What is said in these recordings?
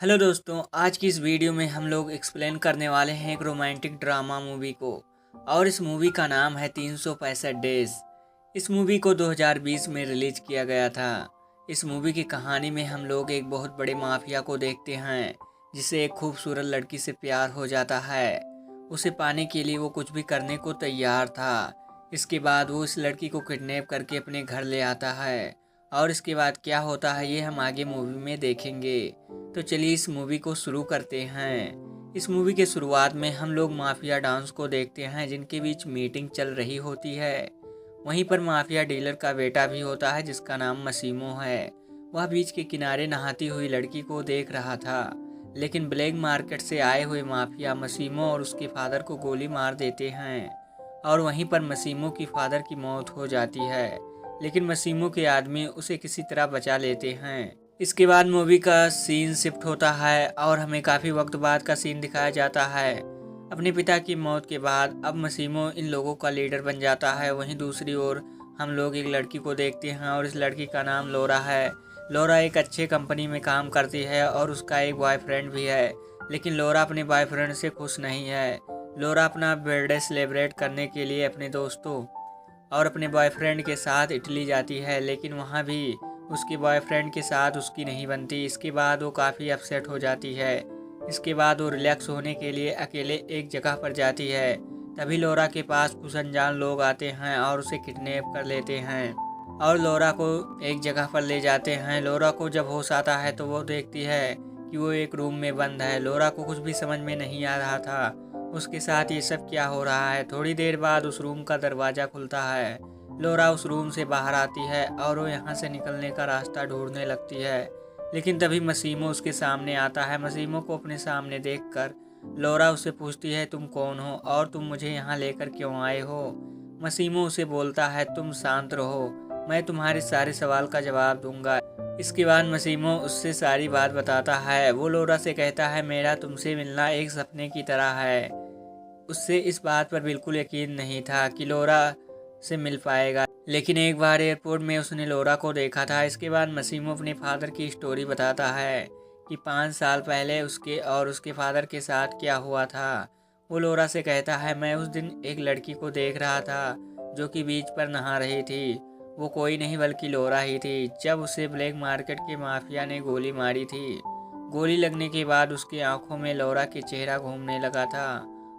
Hello दोस्तों, आज की इस वीडियो में हम लोग एक्सप्लेन करने वाले हैं एक रोमांटिक ड्रामा मूवी को। और इस मूवी का नाम है 365 डेज। इस मूवी को 2020 में रिलीज किया गया था। इस मूवी की कहानी में हम लोग एक बहुत बड़े माफिया को देखते हैं जिसे एक खूबसूरत लड़की से प्यार हो जाता है। उसे पाने के लिए वो कुछ भी करने को तैयार था। इसके बाद वो इस लड़की को किडनैप करके अपने घर ले आता है और इसके बाद क्या होता है ये हम आगे मूवी में देखेंगे। तो चलिए इस मूवी को शुरू करते हैं। इस मूवी के शुरुआत में हम लोग माफिया डांस को देखते हैं जिनके बीच मीटिंग चल रही होती है। वहीं पर माफिया डीलर का बेटा भी होता है जिसका नाम मसीमो है। वह बीच के किनारे नहाती हुई लड़की को देख रहा था, लेकिन ब्लैक मार्केट से आए हुए माफिया मसीमो और उसके फादर को गोली मार देते हैं और वहीं पर मसीमो की फादर की मौत हो जाती है। लेकिन मसीमो के आदमी उसे किसी तरह बचा लेते हैं। इसके बाद मूवी का सीन शिफ्ट होता है और हमें काफ़ी वक्त बाद का सीन दिखाया जाता है। अपने पिता की मौत के बाद अब मसीमो इन लोगों का लीडर बन जाता है। वहीं दूसरी ओर हम लोग एक लड़की को देखते हैं और इस लड़की का नाम लोरा है। लोरा एक अच्छे कंपनी में काम करती है और उसका एक बॉयफ्रेंड भी है, लेकिन लोरा अपने बॉयफ्रेंड से खुश नहीं है। लोरा अपना बर्थडे सेलिब्रेट करने के लिए अपने दोस्तों और अपने बॉयफ्रेंड के साथ इटली जाती है, लेकिन वहाँ भी उसके बॉयफ्रेंड के साथ उसकी नहीं बनती। इसके बाद वो काफ़ी अपसेट हो जाती है। इसके बाद वो रिलैक्स होने के लिए अकेले एक जगह पर जाती है। तभी लोरा के पास कुछ अनजान लोग आते हैं और उसे किडनैप कर लेते हैं और लोरा को एक जगह पर ले जाते हैं। लोरा को जब होश आता है तो वो देखती है कि वो एक रूम में बंद है। लोरा को कुछ भी समझ में नहीं आ रहा था उसके साथ ये सब क्या हो रहा है। थोड़ी देर बाद उस रूम का दरवाज़ा खुलता है। लोरा उस रूम से बाहर आती है और वो यहाँ से निकलने का रास्ता ढूंढने लगती है, लेकिन तभी मसीमो उसके सामने आता है। मसीमो को अपने सामने देखकर लोरा उससे पूछती है, तुम कौन हो और तुम मुझे यहाँ लेकर क्यों आए हो। मसीमो उसे बोलता है, तुम शांत रहो, मैं तुम्हारे सारे सवाल का जवाब दूंगा। इसके बाद मसीमो उससे सारी बात बताता है। वो लोरा से कहता है, मेरा तुमसे मिलना एक सपने की तरह है। उससे इस बात पर बिल्कुल यकीन नहीं था कि लोरा से मिल पाएगा, लेकिन एक बार एयरपोर्ट में उसने लोरा को देखा था। इसके बाद मसीमो अपने फादर की स्टोरी बताता है कि 5 साल पहले उसके और उसके फादर के साथ क्या हुआ था। वो लोरा से कहता है, मैं उस दिन एक लड़की को देख रहा था जो कि बीच पर नहा रही थी। वो कोई नहीं बल्कि लोरा ही थी। जब उसे ब्लैक मार्केट के माफिया ने गोली मारी थी, गोली लगने के बाद उसकी आंखों में लोरा के चेहरा घूमने लगा था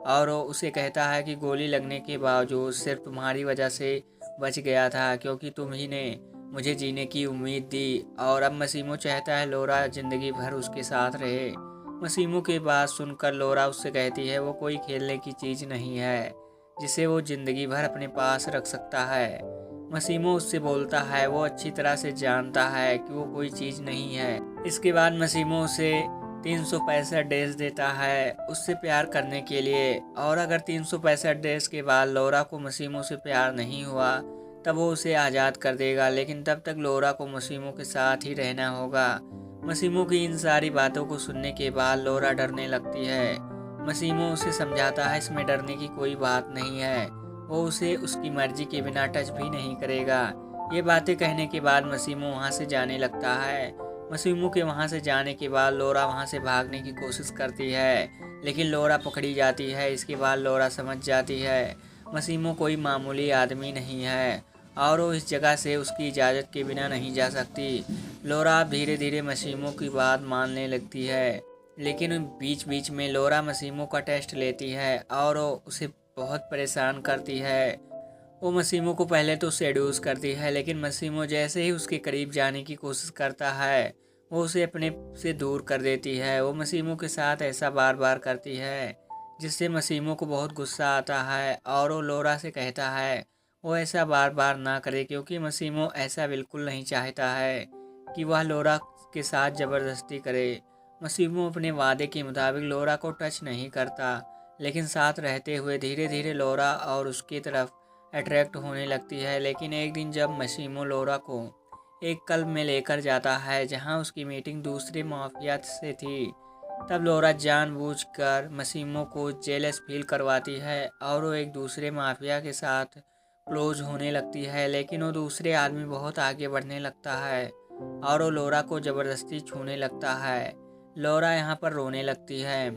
और वो उसे कहता है कि गोली लगने के बावजूद सिर्फ तुम्हारी वजह से बच गया था, क्योंकि तुम ही ने मुझे जीने की उम्मीद दी। और अब मसीमो चाहता है लोरा ज़िंदगी भर उसके साथ रहे। मसीमो की बात सुनकर लोरा उससे कहती है, वो कोई खेलने की चीज़ नहीं है जिसे वो ज़िंदगी भर अपने पास रख सकता है। मसीमो उससे बोलता है वो अच्छी तरह से जानता है कि वो कोई चीज़ नहीं है। इसके बाद मसीमो उसे 365 डेज देता है उससे प्यार करने के लिए, और अगर 365 डेज के बाद लोरा को मसीमो से प्यार नहीं हुआ तब वो उसे आज़ाद कर देगा, लेकिन तब तक लोरा को मसीमो के साथ ही रहना होगा। मसीमो की इन सारी बातों को सुनने के बाद लोरा डरने लगती है। मसीमो उसे समझाता है इसमें डरने की कोई बात नहीं है, वो उसे उसकी मर्जी के बिना टच भी नहीं करेगा। ये बातें कहने के बाद मसीमो वहाँ से जाने लगता है। मसीमो के वहाँ से जाने के बाद लोरा वहाँ से भागने की कोशिश करती है, लेकिन लोरा पकड़ी जाती है। इसके बाद लोरा समझ जाती है मसीमो कोई मामूली आदमी नहीं है और वो इस जगह से उसकी इजाज़त के बिना नहीं जा सकती। लोरा धीरे धीरे मसीमो की बात मानने लगती है, लेकिन बीच बीच में लोरा मसीमो का टेस्ट लेती है और वो उसे बहुत परेशान करती है। वो मसीमो को पहले तो सेड्यूस करती है, लेकिन मसीमो जैसे ही उसके करीब जाने की कोशिश करता है वो उसे अपने से दूर कर देती है। वो मसीमो के साथ ऐसा बार बार करती है जिससे मसीमो को बहुत गुस्सा आता है और वो लोरा से कहता है वो ऐसा बार बार ना करे, क्योंकि मसीमो ऐसा बिल्कुल नहीं चाहता है कि वह लोरा के साथ ज़बरदस्ती करे। मसीमो अपने वादे के मुताबिक लोरा को टच नहीं करता, लेकिन साथ रहते हुए धीरे धीरे लोरा और उसकी तरफ अट्रैक्ट होने लगती है। लेकिन एक दिन जब मसीमो लोरा को एक क्लब में लेकर जाता है जहां उसकी मीटिंग दूसरे माफिया से थी, तब लोरा जानबूझकर मसीमो को जेलस फील करवाती है और वो एक दूसरे माफिया के साथ क्लोज होने लगती है। लेकिन वो दूसरे आदमी बहुत आगे बढ़ने लगता है और वो लोरा को ज़बरदस्ती छूने लगता है। लोरा यहाँ पर रोने लगती है।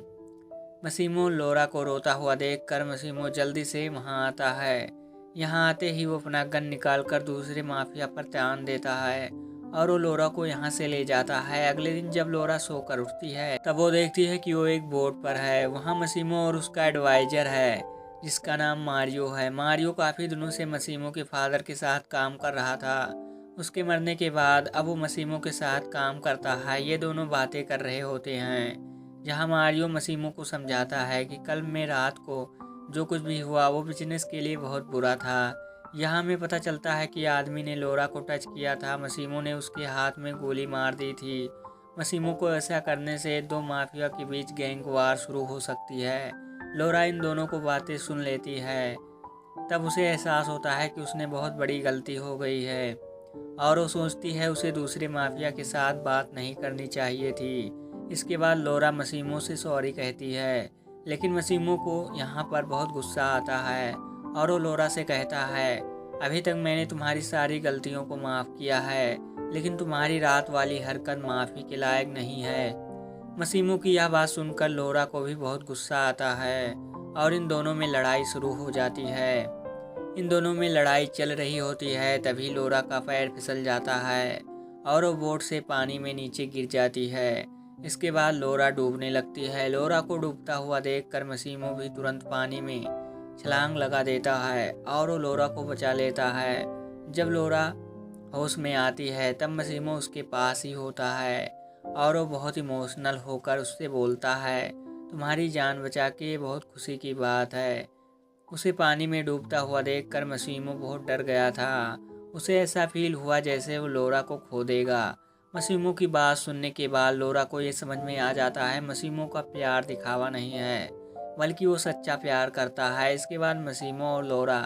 मसीमो लोरा को रोता हुआ देखकर मसीमो जल्दी से वहाँ आता है। यहाँ आते ही वो अपना गन निकालकर दूसरे माफिया पर ध्यान देता है और वो लोरा को यहाँ से ले जाता है। अगले दिन जब लोरा सोकर उठती है तब वो देखती है कि वो एक बोट पर है। वहाँ मसीमो और उसका एडवाइजर है जिसका नाम मारियो है। मारियो काफ़ी दिनों से मसीमो के फादर के साथ काम कर रहा था। उसके मरने के बाद अब वो मसीमो के साथ काम करता है। ये दोनों बातें कर रहे होते हैं जहाँ मारियो मसीमो को समझाता है कि कल में रात को जो कुछ भी हुआ वो बिजनेस के लिए बहुत बुरा था। यहाँ हमें पता चलता है कि आदमी ने लोरा को टच किया था। मसीमो ने उसके हाथ में गोली मार दी थी। मसीमो को ऐसा करने से दो माफिया के बीच गैंग वार शुरू हो सकती है। लोरा इन दोनों को बातें सुन लेती है। तब उसे एहसास होता है कि उसने बहुत बड़ी गलती हो गई है और वो सोचती है उसे दूसरे माफिया के साथ बात नहीं करनी चाहिए थी। इसके बाद लोरा मसीमो से सॉरी कहती है, लेकिन मसीमो को यहाँ पर बहुत गुस्सा आता है और वो लोरा से कहता है, अभी तक मैंने तुम्हारी सारी गलतियों को माफ़ किया है, लेकिन तुम्हारी रात वाली हरकत माफ़ी के लायक नहीं है। मसीमो की यह बात सुनकर लोरा को भी बहुत गुस्सा आता है और इन दोनों में लड़ाई शुरू हो जाती है। इन दोनों में लड़ाई चल रही होती है तभी लोरा का पैर फिसल जाता है और वो बोट से पानी में नीचे गिर जाती है। इसके बाद लोरा डूबने लगती है। लोरा को डूबता हुआ देखकर मसीमो भी तुरंत पानी में छलांग लगा देता है और वो लोरा को बचा लेता है। जब लोरा होश में आती है तब मसीमो उसके पास ही होता है और वो बहुत इमोशनल होकर उससे बोलता है, तुम्हारी जान बचा के बहुत खुशी की बात है। उसे पानी में डूबता हुआ देखकर मसीमो बहुत डर गया था। उसे ऐसा फील हुआ जैसे वो लोरा को खो देगा। मसीमो की बात सुनने के बाद लोरा को ये समझ में आ जाता है मसीमो का प्यार दिखावा नहीं है बल्कि वो सच्चा प्यार करता है। इसके बाद मसीमो और लोरा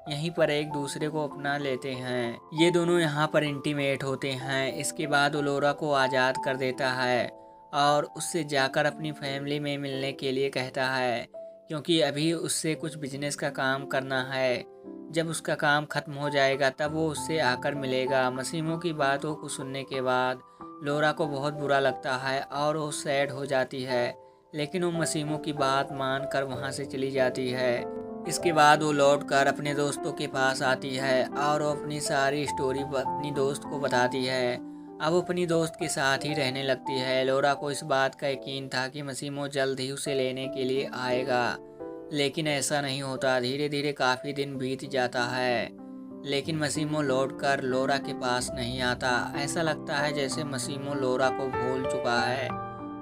यहीं पर एक दूसरे को अपना लेते हैं। ये दोनों यहाँ पर इंटीमेट होते हैं। इसके बाद वो लोरा को आज़ाद कर देता है और उससे जाकर अपनी फैमिली में मिलने के लिए कहता है, क्योंकि अभी उससे कुछ बिजनेस का काम करना है। जब उसका काम ख़त्म हो जाएगा तब वो उससे आकर मिलेगा। मसीमो की बातों को सुनने के बाद लोरा को बहुत बुरा लगता है और वो सैड हो जाती है, लेकिन वो मसीमो की बात मानकर वहाँ से चली जाती है। इसके बाद वो लौटकर अपने दोस्तों के पास आती है और वो अपनी सारी स्टोरी अपनी दोस्त को बताती है। अब वो अपनी दोस्त के साथ ही रहने लगती है। लोरा को इस बात का यकीन था कि मसीमो जल्द ही उसे लेने के लिए आएगा, लेकिन ऐसा नहीं होता। धीरे धीरे काफ़ी दिन बीत जाता है, लेकिन मसीमो लौटकर लोरा के पास नहीं आता। ऐसा लगता है जैसे मसीमो लोरा को भूल चुका है।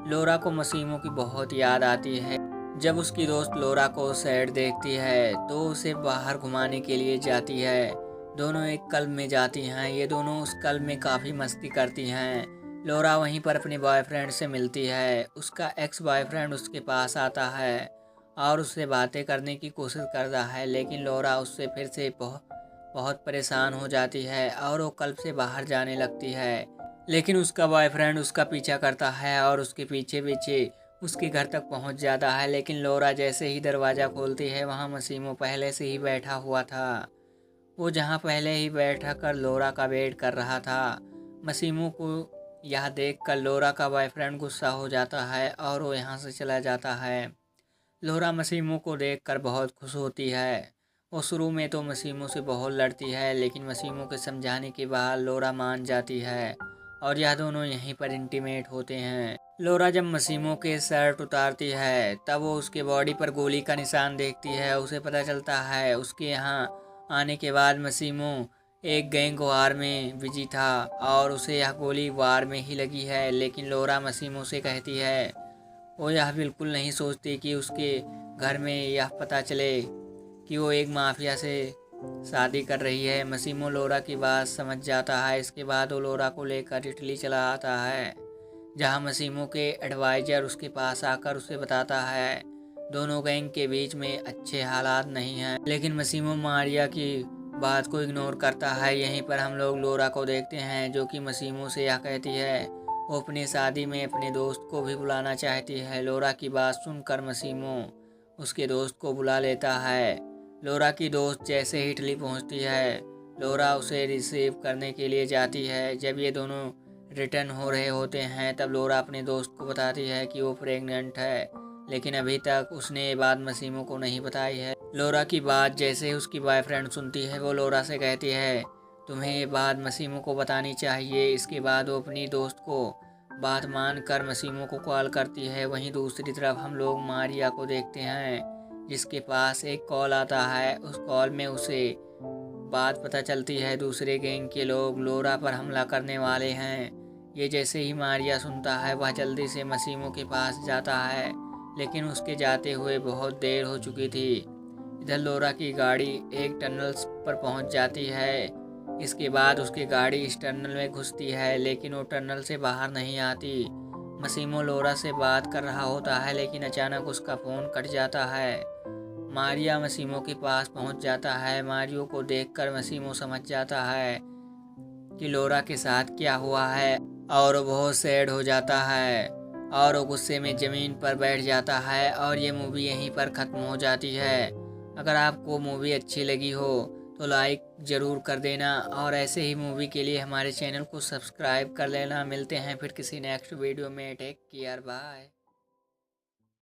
लोरा को मसीमो की बहुत याद आती है। जब उसकी दोस्त लोरा को सैड देखती है तो उसे बाहर घुमाने के लिए जाती है। दोनों एक क्लब में जाती हैं। ये दोनों उस क्लब में काफ़ी मस्ती करती हैं। लोरा वहीं पर अपने बॉयफ्रेंड से मिलती है। उसका एक्स बॉयफ्रेंड उसके पास आता है और उससे बातें करने की कोशिश करता है, लेकिन लोरा उससे फिर से बहुत परेशान हो जाती है और वो क्लब से बाहर जाने लगती है। लेकिन उसका बॉयफ्रेंड उसका पीछा करता है और उसके पीछे पीछे उसके घर तक पहुंच जाता है। लेकिन लोरा जैसे ही दरवाज़ा खोलती है वहां मसीमो पहले से ही बैठा हुआ था। वो जहां पहले ही बैठा कर लोरा का वेट कर रहा था। मसीमो को यह देखकर लोरा का बॉयफ्रेंड गुस्सा हो जाता है और वो यहाँ से चला जाता है। लोरा मसीमो को देखकर बहुत खुश होती है। वो शुरू में तो मसीमो से बहुत लड़ती है, लेकिन मसीमो के समझाने के बाद लोरा मान जाती है और यह दोनों यहीं पर इंटीमेट होते हैं। लोरा जब मसीमो के शर्ट उतारती है तब वो उसके बॉडी पर गोली का निशान देखती है। उसे पता चलता है उसके यहाँ आने के बाद मसीमो एक गैंग वार में बिजी था और उसे यह गोली वार में ही लगी है। लेकिन लोरा मसीमो से कहती है वो यह बिल्कुल नहीं सोचती कि उसके घर में यह पता चले कि वो एक माफिया से शादी कर रही है। मसीमो लोरा की बात समझ जाता है। इसके बाद वो लोरा को लेकर इटली चला आता है, जहां मसीमो के एडवाइजर उसके पास आकर उसे बताता है दोनों गैंग के बीच में अच्छे हालात नहीं हैं। लेकिन मसीमो मारिया की बात को इग्नोर करता है। यहीं पर हम लोग लोरा को देखते हैं जो कि मसीमो से यह कहती है वो अपनी शादी में अपने दोस्त को भी बुलाना चाहती है। लोरा की बात सुनकर मसीमो उसके दोस्त को बुला लेता है। लोरा की दोस्त जैसे ही इटली पहुंचती है लोरा उसे रिसीव करने के लिए जाती है। जब ये दोनों रिटर्न हो रहे होते हैं, तब लोरा अपने दोस्त को बताती है कि वो प्रेग्नेंट है, लेकिन अभी तक उसने ये बात मसीमो को नहीं बताई है। लोरा की बात जैसे ही उसकी बॉयफ्रेंड सुनती है, वो लोरा से कहती है तुम्हें ये बात मसीमो को बतानी चाहिए। इसके बाद वो अपनी दोस्त को बात मान कर मसीमो को कॉल करती है। वहीं दूसरी तरफ हम लोग मारिया को देखते हैं, जिसके पास एक कॉल आता है। उस कॉल में उसे बात पता चलती है दूसरे गैंग के लोग लोरा पर हमला करने वाले हैं। ये जैसे ही मारिया सुनता है, वह जल्दी से मसीमो के पास जाता है, लेकिन उसके जाते हुए बहुत देर हो चुकी थी। इधर लोरा की गाड़ी एक टनल पर पहुंच जाती है। इसके बाद उसकी गाड़ी इस टनल में घुसती है, लेकिन वो टनल से बाहर नहीं आती। मसीमो लोरा से बात कर रहा होता है, लेकिन अचानक उसका फ़ोन कट जाता है। मारिया मसीमो के पास पहुंच जाता है। मारियो को देखकर मसीमो समझ जाता है कि लोरा के साथ क्या हुआ है, और वो बहुत सैड हो जाता है और वो गुस्से में ज़मीन पर बैठ जाता है। और ये मूवी यहीं पर ख़त्म हो जाती है। अगर आपको मूवी अच्छी लगी हो तो लाइक ज़रूर कर देना, और ऐसे ही मूवी के लिए हमारे चैनल को सब्सक्राइब कर लेना। मिलते हैं फिर किसी नेक्स्ट वीडियो में। Take care, bye.